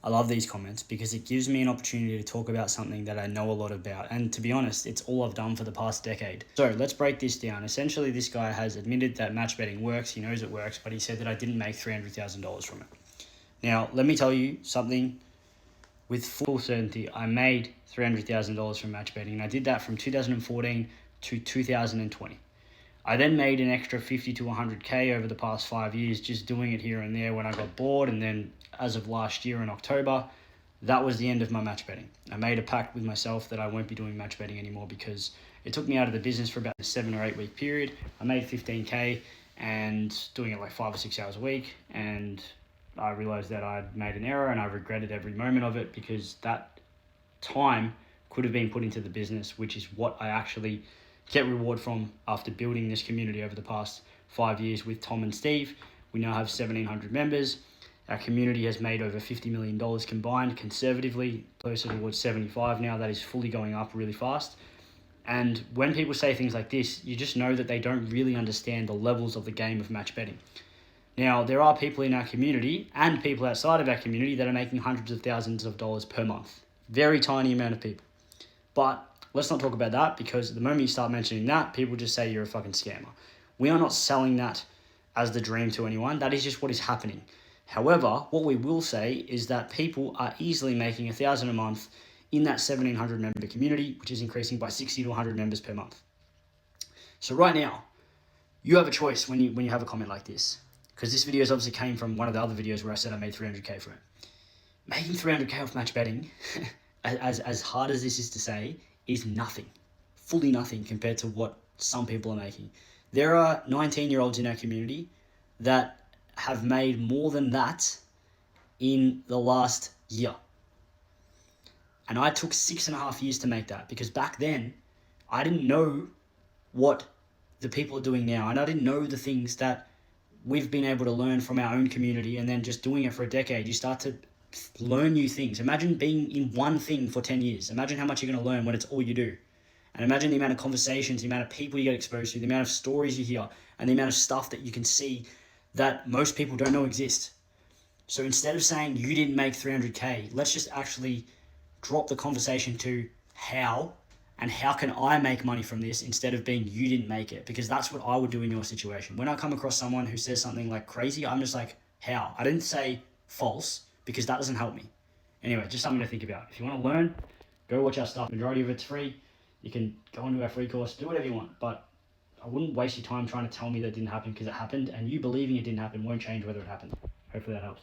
I love these comments because it gives me an opportunity to talk about something that I know a lot about. And to be honest, it's all I've done for the past decade. So let's break this down. Essentially, this guy has admitted that match betting works. He knows it works, but he said that I didn't make $300,000 from it. Now, let me tell you something with full certainty. I made $300,000 from match betting, and I did that from 2014 to 2020. I then made an extra 50 to 100K over the past 5 years, just doing it here and there when I got bored. And then as of last year in October, that was the end of my match betting. I made a pact with myself that I won't be doing match betting anymore because it took me out of the business for about a 7 or 8 week period. I made 15K and doing it like 5 or 6 hours a week. And I realized that I'd made an error and I regretted every moment of it because that time could have been put into the business, which is what I actually get reward from after building this community over the past 5 years with Tom and Steve. We now have 1,700 members. Our community has made over $50 million combined, conservatively, closer towards 75 now. That is fully going up really fast. And when people say things like this, you just know that they don't really understand the levels of the game of match betting. Now, there are people in our community and people outside of our community that are making hundreds of thousands of dollars per month. Very tiny amount of people. But let's not talk about that because the moment you start mentioning that, people just say you're a fucking scammer. We are not selling that as the dream to anyone. That is just what is happening. However, what we will say is that people are easily making $1,000 a month in that 1,700 member community, which is increasing by 60 to 100 members per month. So right now, you have a choice when you have a comment like this, because this video obviously came from one of the other videos where I said I made 300K from it. Making 300K off match betting, as hard as this is to say, is nothing, fully nothing compared to what some people are making. There are 19-year-olds in our community that have made more than that in the last year. And I took 6.5 years to make that because back then I didn't know what the people are doing now. And I didn't know the things that we've been able to learn from our own community. And then just doing it for a decade, you start to learn new things. Imagine being in one thing for 10 years. Imagine how much you're going to learn when it's all you do. And imagine the amount of conversations, the amount of people you get exposed to, the amount of stories you hear, and the amount of stuff that you can see that most people don't know exist. So instead of saying you didn't make 300K, let's just actually drop the conversation to how and how can I make money from this instead of being you didn't make it, because that's what I would do in your situation. When I come across someone who says something like crazy, I'm just like, how? I didn't say false because that doesn't help me. Anyway, just something to think about. If you want to learn, go watch our stuff. Majority of it's free. You can go into our free course, do whatever you want, but I wouldn't waste your time trying to tell me that it didn't happen because it happened, and you believing it didn't happen won't change whether it happened. Hopefully that helps.